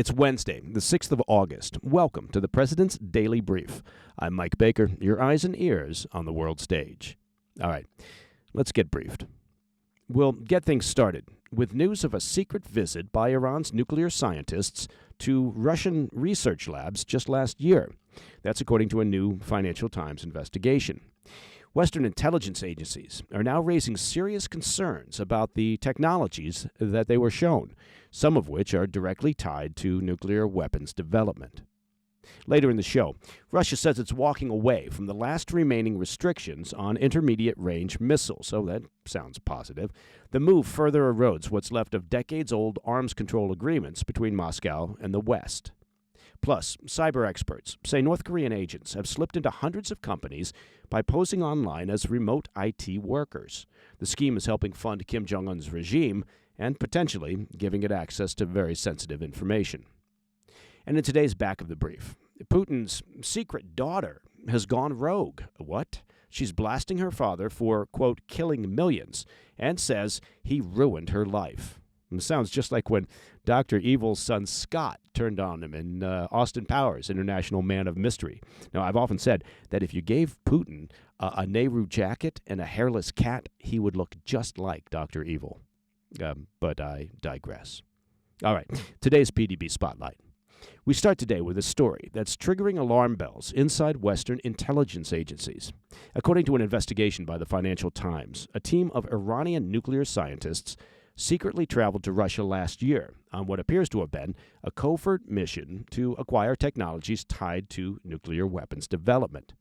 It's Wednesday, the 6th of August. Welcome to the President's Daily Brief. I'm Mike Baker, your eyes and ears on the world stage. All right, let's get briefed. We'll get things started with news of a secret visit by Iran's nuclear scientists to Russian research labs just last year. That's according to a new Financial Times investigation. Western intelligence agencies are now raising serious concerns about the technologies that they were shown, some of which are directly tied to nuclear weapons development. Later in the show, Russia says it's walking away from the last remaining restrictions on intermediate-range missiles, so that sounds positive. The move further erodes what's left of decades-old arms control agreements between Moscow and the West. Plus, cyber experts say North Korean agents have slipped into hundreds of companies by posing online as remote IT workers. The scheme is helping fund Kim Jong-un's regime and potentially giving it access to very sensitive information. And in today's back of the brief, Putin's secret daughter has gone rogue. What? She's blasting her father for, quote, killing millions, and says he ruined her life. It sounds just like when Dr. Evil's son Scott turned on him in Austin Powers, International Man of Mystery. Now, I've often said that if you gave Putin a Nehru jacket and a hairless cat, he would look just like Dr. Evil. But I digress. All right, today's PDB Spotlight. We start today with a story that's triggering alarm bells inside Western intelligence agencies. According to an investigation by the Financial Times, a team of Iranian nuclear scientists secretly traveled to Russia last year on what appears to have been a covert mission to acquire technologies tied to nuclear weapons development.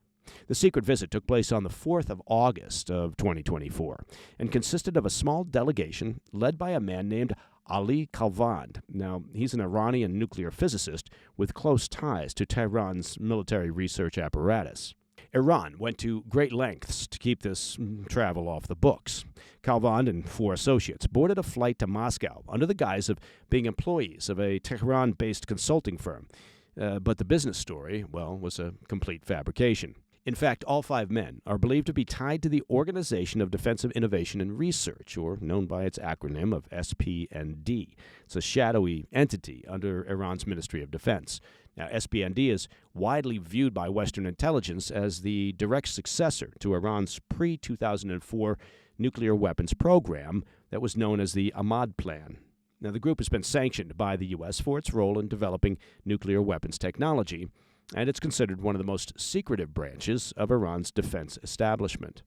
The secret visit took place on the 4th of August of 2024 and consisted of a small delegation led by a man named Ali Kalvand. Now, he's an Iranian nuclear physicist with close ties to Tehran's military research apparatus. Iran went to great lengths to keep this travel off the books. Kalvand and 4 associates boarded a flight to Moscow under the guise of being employees of a Tehran-based consulting firm. But the business story, was a complete fabrication. In fact, all 5 men are believed to be tied to the Organization of Defensive Innovation and Research, or known by its acronym of SPND. It's a shadowy entity under Iran's Ministry of Defense. Now, SPND is widely viewed by Western intelligence as the direct successor to Iran's pre-2004 nuclear weapons program that was known as the Ahmad Plan. Now, the group has been sanctioned by the U.S. for its role in developing nuclear weapons technology, and it's considered one of the most secretive branches of Iran's defense establishment.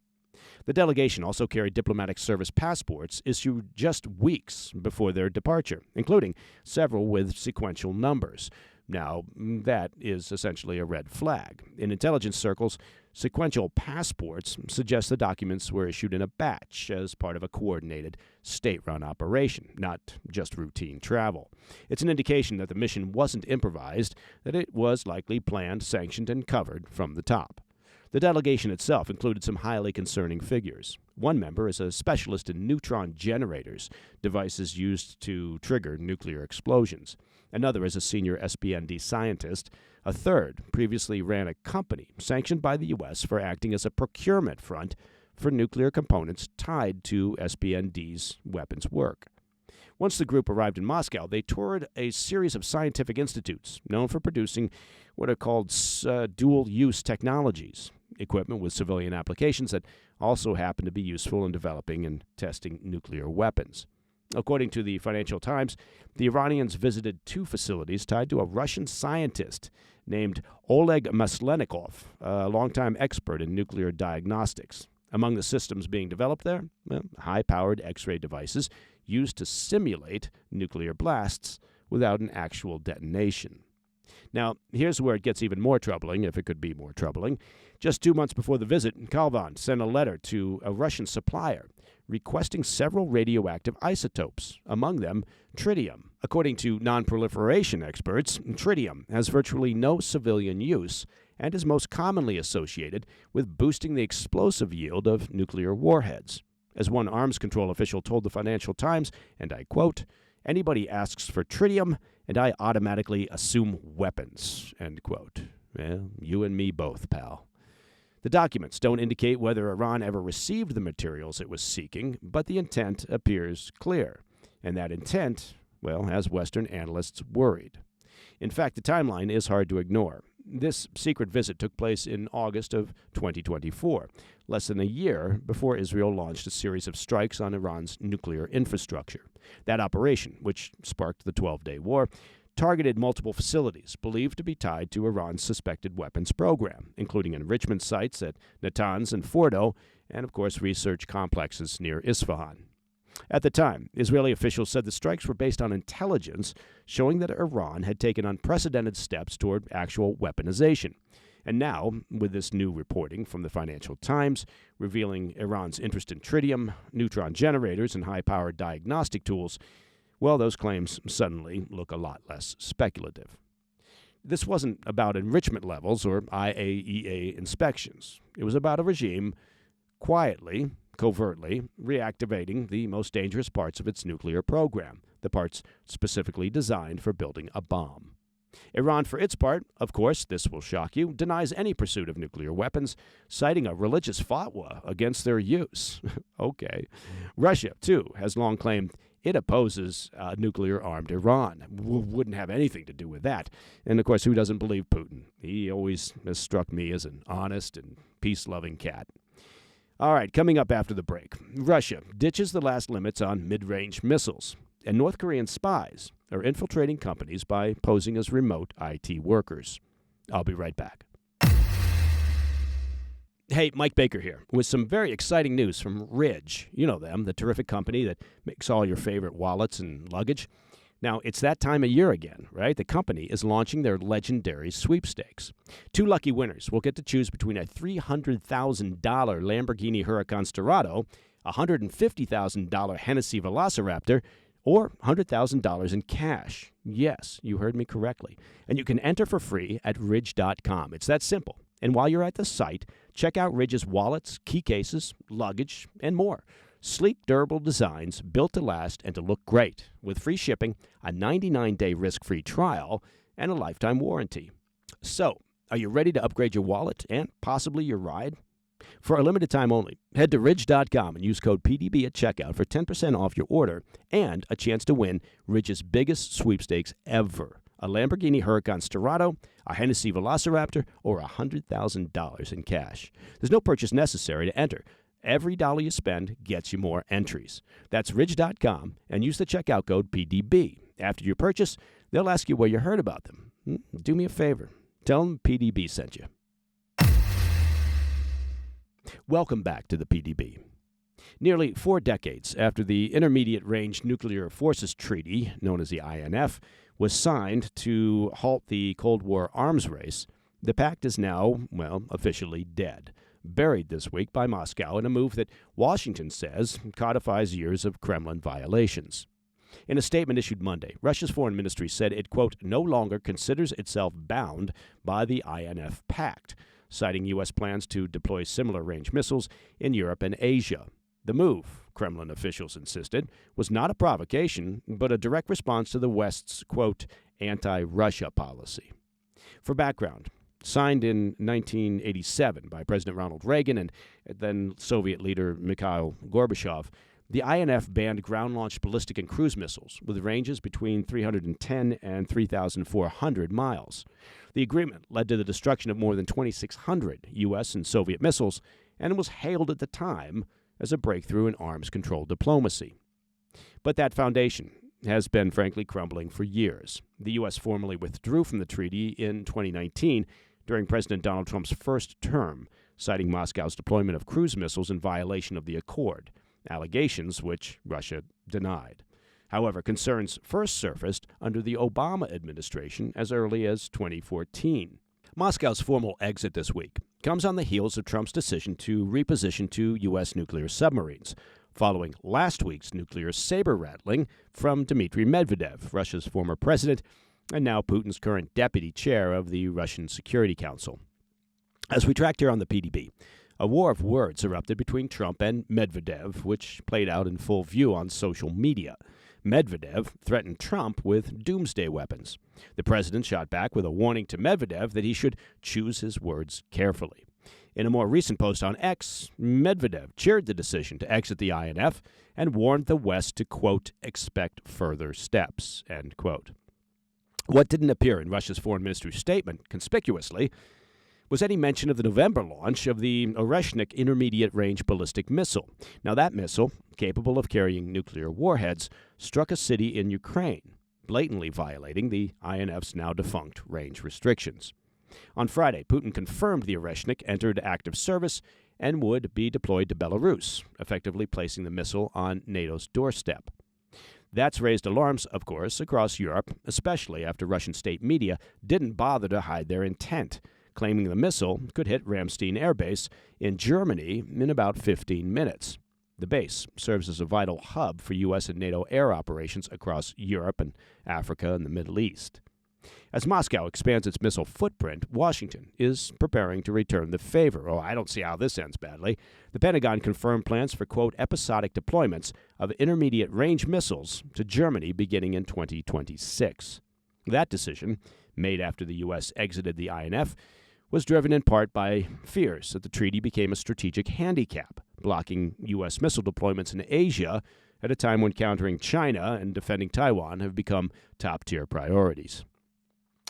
The delegation also carried diplomatic service passports issued just weeks before their departure, including several with sequential numbers. Now, that is essentially a red flag. In intelligence circles, sequential passports suggest the documents were issued in a batch as part of a coordinated state-run operation, not just routine travel. It's an indication that the mission wasn't improvised, that it was likely planned, sanctioned, and covered from the top. The delegation itself included some highly concerning figures. One member is a specialist in neutron generators, devices used to trigger nuclear explosions. Another is a senior SPND scientist. A third previously ran a company sanctioned by the U.S. for acting as a procurement front for nuclear components tied to SPND's weapons work. Once the group arrived in Moscow, they toured a series of scientific institutes known for producing what are called dual-use technologies, equipment with civilian applications that also happen to be useful in developing and testing nuclear weapons. According to the Financial Times, the Iranians visited 2 facilities tied to a Russian scientist named Oleg Maslenikov, a longtime expert in nuclear diagnostics. Among the systems being developed there, high-powered X-ray devices used to simulate nuclear blasts without an actual detonation. Now, here's where it gets even more troubling, if it could be more troubling. Just 2 months before the visit, Kalvand sent a letter to a Russian supplier requesting several radioactive isotopes, among them tritium. According to non-proliferation experts, tritium has virtually no civilian use and is most commonly associated with boosting the explosive yield of nuclear warheads. As one arms control official told the Financial Times, and I quote, "Anybody asks for tritium, and I automatically assume weapons," end quote. Well, you and me both, pal. The documents don't indicate whether Iran ever received the materials it was seeking, but the intent appears clear. And that intent, has Western analysts worried. In fact, the timeline is hard to ignore. This secret visit took place in August of 2024, less than a year before Israel launched a series of strikes on Iran's nuclear infrastructure. That operation, which sparked the 12-day war, targeted multiple facilities believed to be tied to Iran's suspected weapons program, including enrichment sites at Natanz and Fordo, and of course research complexes near Isfahan. At the time, Israeli officials said the strikes were based on intelligence showing that Iran had taken unprecedented steps toward actual weaponization. And now, with this new reporting from the Financial Times revealing Iran's interest in tritium, neutron generators, and high-powered diagnostic tools, well, those claims suddenly look a lot less speculative. This wasn't about enrichment levels or IAEA inspections. It was about a regime quietly, covertly reactivating the most dangerous parts of its nuclear program, the parts specifically designed for building a bomb. Iran, for its part, of course, this will shock you, denies any pursuit of nuclear weapons, citing a religious fatwa against their use. Okay. Russia, too, has long claimed it opposes nuclear-armed Iran. Wouldn't have anything to do with that. And, of course, who doesn't believe Putin? He always has struck me as an honest and peace-loving cat. All right, coming up after the break, Russia ditches the last limits on mid-range missiles, and North Korean spies are infiltrating companies by posing as remote IT workers. I'll be right back. Hey, Mike Baker here with some very exciting news from Ridge. You know them, the terrific company that makes all your favorite wallets and luggage. Now, it's that time of year again, right? The company is launching their legendary sweepstakes. 2 lucky winners will get to choose between a $300,000 Lamborghini Huracan Sterrato, a $150,000 Hennessy Velociraptor, or $100,000 in cash. Yes, you heard me correctly. And you can enter for free at Ridge.com. It's that simple. And while you're at the site, check out Ridge's wallets, key cases, luggage, and more. Sleek, durable designs built to last and to look great, with free shipping, a 99-day risk-free trial, and a lifetime warranty. So, are you ready to upgrade your wallet and possibly your ride? For a limited time only, head to Ridge.com and use code PDB at checkout for 10% off your order and a chance to win Ridge's biggest sweepstakes ever. A Lamborghini Huracan Sterrato, a Hennessy Velociraptor, or $100,000 in cash. There's no purchase necessary to enter. Every dollar you spend gets you more entries. That's Ridge.com and use the checkout code PDB. After your purchase, they'll ask you where you heard about them. Do me a favor. Tell them PDB sent you. Welcome back to the PDB. Nearly 4 decades after the Intermediate Range Nuclear Forces Treaty, known as the INF, was signed to halt the Cold War arms race, the pact is now, well, officially dead, buried this week by Moscow in a move that Washington says codifies years of Kremlin violations. In a statement issued Monday, Russia's foreign ministry said it, quote, no longer considers itself bound by the INF pact, citing U.S. plans to deploy similar range missiles in Europe and Asia. The move, Kremlin officials insisted, was not a provocation, but a direct response to the West's, quote, anti-Russia policy. For background, signed in 1987 by President Ronald Reagan and then Soviet leader Mikhail Gorbachev, the INF banned ground-launched ballistic and cruise missiles with ranges between 310 and 3,400 miles. The agreement led to the destruction of more than 2,600 U.S. and Soviet missiles and was hailed at the time as a breakthrough in arms control diplomacy. But that foundation has been, frankly, crumbling for years. The U.S. formally withdrew from the treaty in 2019 during President Donald Trump's first term, citing Moscow's deployment of cruise missiles in violation of the accord, allegations which Russia denied. However, concerns first surfaced under the Obama administration as early as 2014. Moscow's formal exit this week comes on the heels of Trump's decision to reposition 2 U.S. nuclear submarines, following last week's nuclear saber-rattling from Dmitry Medvedev, Russia's former president, and now Putin's current deputy chair of the Russian Security Council. As we tracked here on the PDB, a war of words erupted between Trump and Medvedev, which played out in full view on social media. Medvedev threatened Trump with doomsday weapons. The president shot back with a warning to Medvedev that he should choose his words carefully. In a more recent post on X, Medvedev cheered the decision to exit the INF and warned the West to, quote, expect further steps, end quote. What didn't appear in Russia's foreign ministry's statement, conspicuously, was any mention of the November launch of the Oreshnik intermediate-range ballistic missile. Now, that missile, capable of carrying nuclear warheads, struck a city in Ukraine, blatantly violating the INF's now-defunct range restrictions. On Friday, Putin confirmed the Oreshnik entered active service and would be deployed to Belarus, effectively placing the missile on NATO's doorstep. That's raised alarms, of course, across Europe, especially after Russian state media didn't bother to hide their intent, claiming the missile could hit Ramstein Air Base in Germany in about 15 minutes. The base serves as a vital hub for U.S. and NATO air operations across Europe and Africa and the Middle East. As Moscow expands its missile footprint, Washington is preparing to return the favor. Oh, I don't see how this ends badly. The Pentagon confirmed plans for, quote, episodic deployments of intermediate-range missiles to Germany beginning in 2026. That decision, made after the U.S. exited the INF, was driven in part by fears that the treaty became a strategic handicap, blocking U.S. missile deployments in Asia at a time when countering China and defending Taiwan have become top-tier priorities.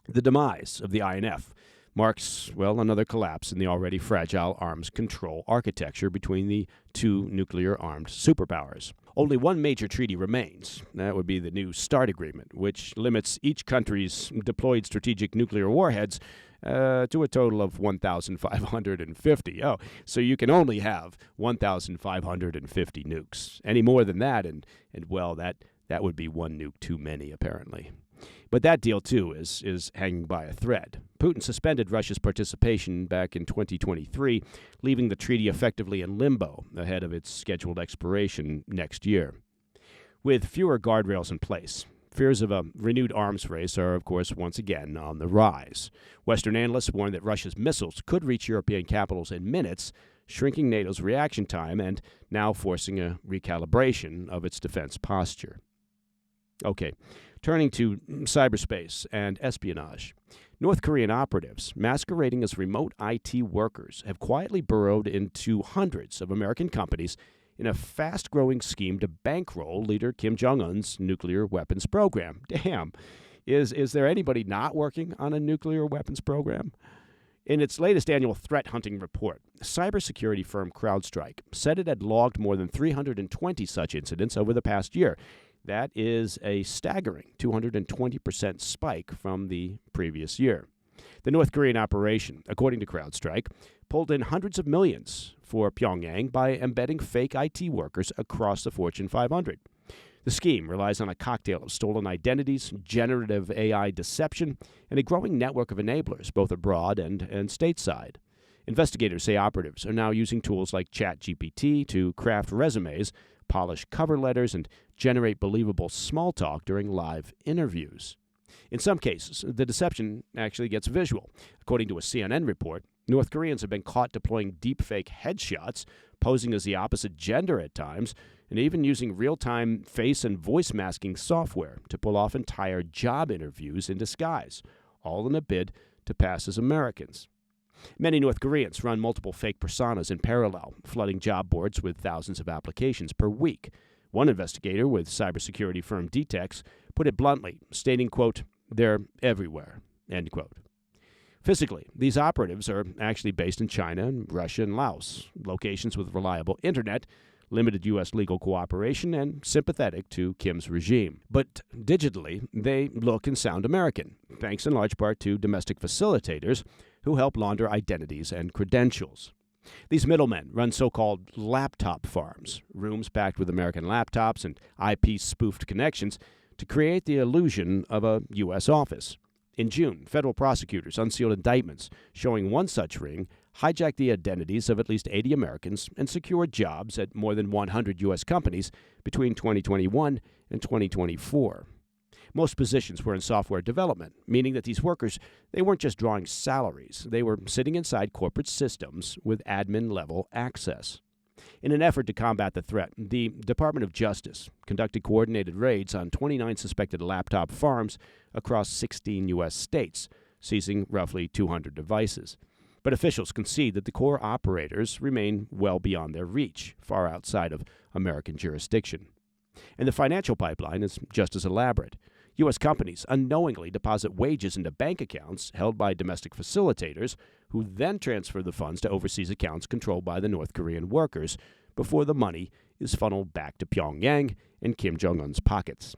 The demise of the INF marks, well, another collapse in the already fragile arms control architecture between the two nuclear-armed superpowers. Only one major treaty remains. That would be the new START agreement, which limits each country's deployed strategic nuclear warheads to a total of 1,550. Oh, so you can only have 1,550 nukes. Any more than that, and well, that would be one nuke too many, apparently. But that deal, too, is hanging by a thread. Putin suspended Russia's participation back in 2023, leaving the treaty effectively in limbo ahead of its scheduled expiration next year. With fewer guardrails in place, fears of a renewed arms race are, of course, once again on the rise. Western analysts warn that Russia's missiles could reach European capitals in minutes, shrinking NATO's reaction time and now forcing a recalibration of its defense posture. Okay, turning to cyberspace and espionage. North Korean operatives, masquerading as remote IT workers, have quietly burrowed into hundreds of American companies in a fast-growing scheme to bankroll leader Kim Jong-un's nuclear weapons program. Damn, is there anybody not working on a nuclear weapons program? In its latest annual threat hunting report, cybersecurity firm CrowdStrike said it had logged more than 320 such incidents over the past year. That is a staggering 220% spike from the previous year. The North Korean operation, according to CrowdStrike, pulled in hundreds of millions for Pyongyang by embedding fake IT workers across the Fortune 500. The scheme relies on a cocktail of stolen identities, generative AI deception, and a growing network of enablers, both abroad and stateside. Investigators say operatives are now using tools like ChatGPT to craft resumes, polish cover letters, and generate believable small talk during live interviews. In some cases, the deception actually gets visual. According to a CNN report, North Koreans have been caught deploying deepfake headshots, posing as the opposite gender at times, and even using real-time face and voice masking software to pull off entire job interviews in disguise, all in a bid to pass as Americans. Many North Koreans run multiple fake personas in parallel, flooding job boards with thousands of applications per week. One investigator with cybersecurity firm Detex put it bluntly, stating, quote, "They're everywhere," end quote. Physically, these operatives are actually based in China, Russia, and Laos, locations with reliable internet, limited U.S. legal cooperation, and sympathetic to Kim's regime. But digitally, they look and sound American, thanks in large part to domestic facilitators who help launder identities and credentials. These middlemen run so-called laptop farms, rooms packed with American laptops and IP-spoofed connections to create the illusion of a U.S. office. In June, federal prosecutors unsealed indictments showing one such ring hijacked the identities of at least 80 Americans and secured jobs at more than 100 U.S. companies between 2021 and 2024. Most positions were in software development, meaning that these workers, they weren't just drawing salaries. They were sitting inside corporate systems with admin-level access. In an effort to combat the threat, the Department of Justice conducted coordinated raids on 29 suspected laptop farms across 16 U.S. states, seizing roughly 200 devices. But officials concede that the core operators remain well beyond their reach, far outside of American jurisdiction. And the financial pipeline is just as elaborate. U.S. companies unknowingly deposit wages into bank accounts held by domestic facilitators, who then transfer the funds to overseas accounts controlled by the North Korean workers before the money is funneled back to Pyongyang and Kim Jong-un's pockets.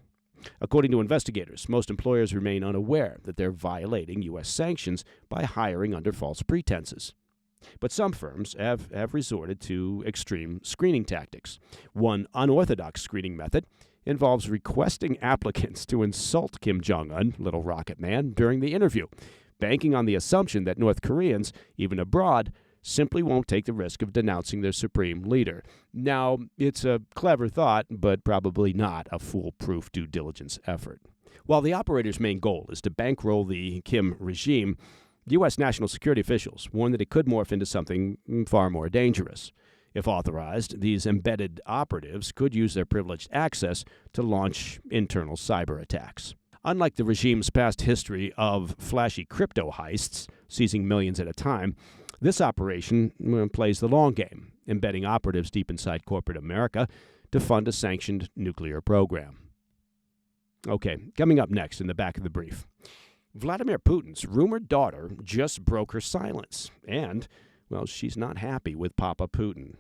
According to investigators, most employers remain unaware that they're violating U.S. sanctions by hiring under false pretenses. But some firms have resorted to extreme screening tactics. One unorthodox screening method involves requesting applicants to insult Kim Jong-un, Little Rocket Man, during the interview, banking on the assumption that North Koreans, even abroad, simply won't take the risk of denouncing their supreme leader. Now, it's a clever thought, but probably not a foolproof due diligence effort. While the operator's main goal is to bankroll the Kim regime, U.S. national security officials warn that it could morph into something far more dangerous. If authorized, these embedded operatives could use their privileged access to launch internal cyber attacks. Unlike the regime's past history of flashy crypto heists, seizing millions at a time, this operation plays the long game, embedding operatives deep inside corporate America to fund a sanctioned nuclear program. Okay, coming up next in the back of the brief. Vladimir Putin's rumored daughter just broke her silence, and, well, she's not happy with Papa Putin.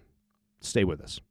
Stay with us.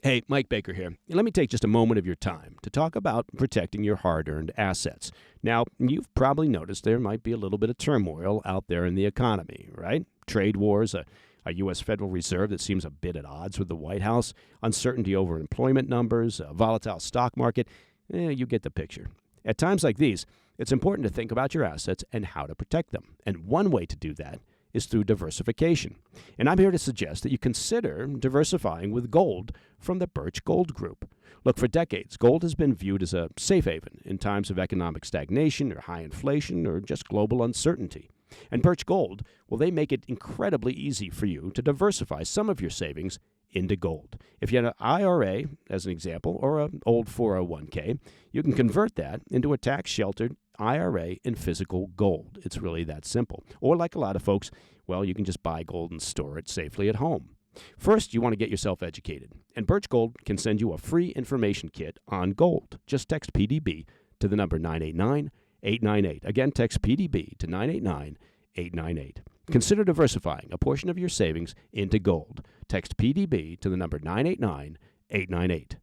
Hey, Mike Baker here. Let me take just a moment of your time to talk about protecting your hard-earned assets. Now, you've probably noticed there might be a little bit of turmoil out there in the economy, right? Trade wars, a U.S. Federal Reserve that seems a bit at odds with the White House, uncertainty over employment numbers, a volatile stock market. You get the picture. At times like these, it's important to think about your assets and how to protect them. And one way to do that is through diversification. And I'm here to suggest that you consider diversifying with gold from the Birch Gold Group. Look, for decades, gold has been viewed as a safe haven in times of economic stagnation or high inflation or just global uncertainty. And Birch Gold, well, they make it incredibly easy for you to diversify some of your savings into gold. If you had an IRA, as an example, or an old 401k, you can convert that into a tax-sheltered IRA in physical gold. It's really that simple. Or like a lot of folks, well, you can just buy gold and store it safely at home. First, you want to get yourself educated, and Birch Gold can send you a free information kit on gold. Just text PDB to the number 989-898. Again, text PDB to 989-898. Consider diversifying a portion of your savings into gold. Text PDB to the number 989-898.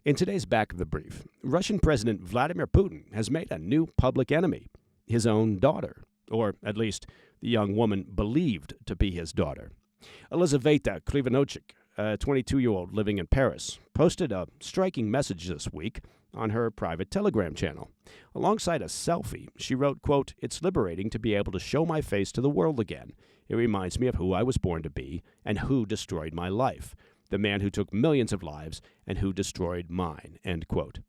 In today's back of the brief, Russian President Vladimir Putin has made a new public enemy, his own daughter, or at least the young woman believed to be his daughter. Elizaveta Krivonochik, a 22-year-old living in Paris, posted a striking message this week on her private Telegram channel. Alongside a selfie, she wrote, quote, "It's liberating to be able to show my face to the world again. It reminds me of who I was born to be and who destroyed my life. The man who took millions of lives and who destroyed mine," end quote.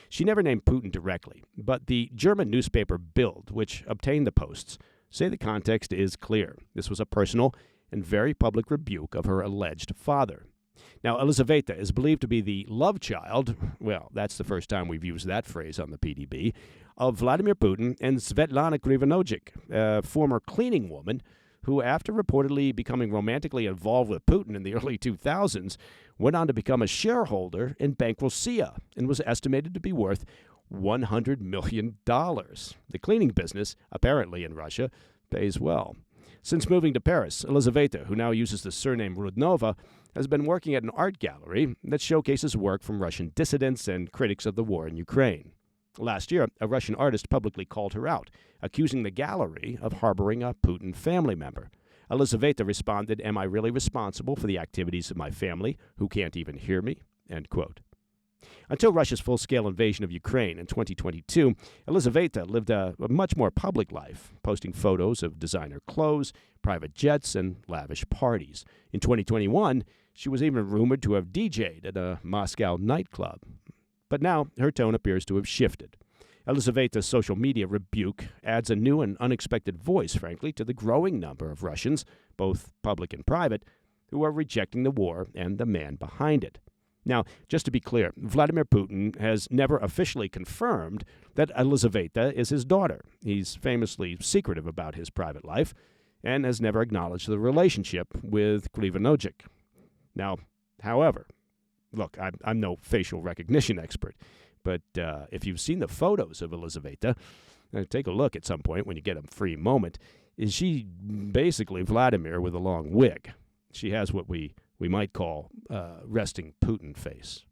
She never named Putin directly, but the German newspaper Bild, which obtained the posts, say the context is clear. This was a personal and very public rebuke of her alleged father. Now, Elizaveta is believed to be the love child, well, that's the first time we've used that phrase on the PDB, of Vladimir Putin and Svetlana Krivonochik, a former cleaning woman who, after reportedly becoming romantically involved with Putin in the early 2000s, went on to become a shareholder in Bank Rossiya and was estimated to be worth $100 million. The cleaning business, apparently in Russia, pays well. Since moving to Paris, Elizaveta, who now uses the surname Rudnova, has been working at an art gallery that showcases work from Russian dissidents and critics of the war in Ukraine. Last year, a Russian artist publicly called her out, accusing the gallery of harboring a Putin family member. Elizaveta responded, "Am I really responsible for the activities of my family, who can't even hear me?" End quote. Until Russia's full-scale invasion of Ukraine in 2022, Elizaveta lived a much more public life, posting photos of designer clothes, private jets, and lavish parties. In 2021, she was even rumored to have DJ'd at a Moscow nightclub. But now her tone appears to have shifted. Elizaveta's social media rebuke adds a new and unexpected voice, frankly, to the growing number of Russians, both public and private, who are rejecting the war and the man behind it. Now, just to be clear, Vladimir Putin has never officially confirmed that Elizaveta is his daughter. He's famously secretive about his private life and has never acknowledged the relationship with Krivonochik. Now, however, look, I'm no facial recognition expert, but if you've seen the photos of Elizaveta, take a look at some point when you get a free moment. Is she basically Vladimir with a long wig? She has what we might call resting Putin face.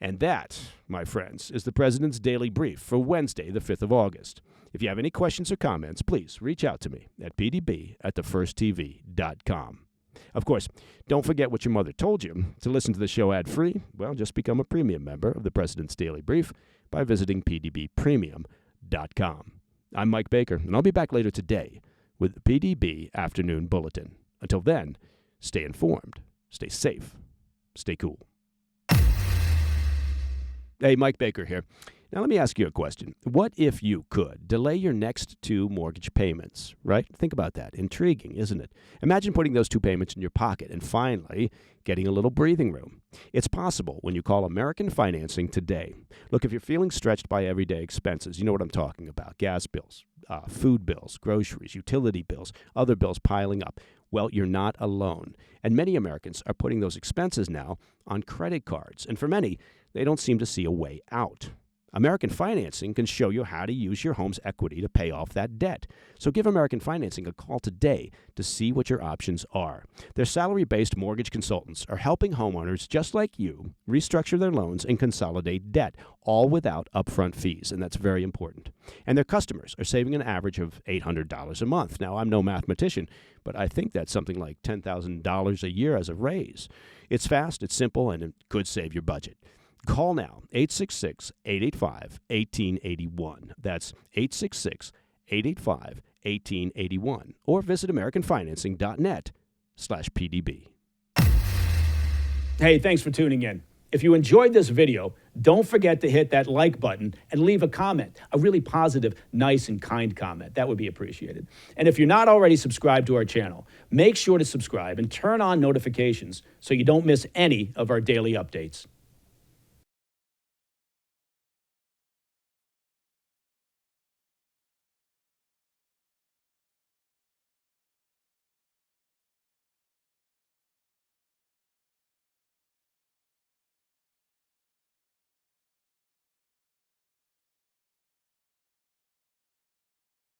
And that, my friends, is the President's Daily Brief for Wednesday, the 5th of August. If you have any questions or comments, please reach out to me at pdb@thefirsttv.com. Of course, don't forget what your mother told you. To listen to the show ad-free, well, just become a premium member of the President's Daily Brief by visiting pdbpremium.com. I'm Mike Baker, and I'll be back later today with the PDB Afternoon Bulletin. Until then, stay informed, stay safe, stay cool. Hey, Mike Baker here. Now, let me ask you a question. What if you could delay your next 2 mortgage payments, right? Think about that. Intriguing, isn't it? Imagine putting those 2 payments in your pocket and finally getting a little breathing room. It's possible when you call American Financing today. Look, if you're feeling stretched by everyday expenses, you know what I'm talking about. Gas bills, food bills, groceries, utility bills, other bills piling up. Well, you're not alone. And many Americans are putting those expenses now on credit cards. And for many, they don't seem to see a way out. American Financing can show you how to use your home's equity to pay off that debt. So give American Financing a call today to see what your options are. Their salary-based mortgage consultants are helping homeowners just like you restructure their loans and consolidate debt, all without upfront fees, and that's very important. And their customers are saving an average of $800 a month. Now, I'm no mathematician, but I think that's something like $10,000 a year as a raise. It's fast, it's simple, and it could save your budget. Call now, 866-885-1881. That's 866-885-1881. Or visit AmericanFinancing.net/PDB. Hey, thanks for tuning in. If you enjoyed this video, don't forget to hit that like button and leave a comment, a really positive, nice, and kind comment. That would be appreciated. And if you're not already subscribed to our channel, make sure to subscribe and turn on notifications so you don't miss any of our daily updates.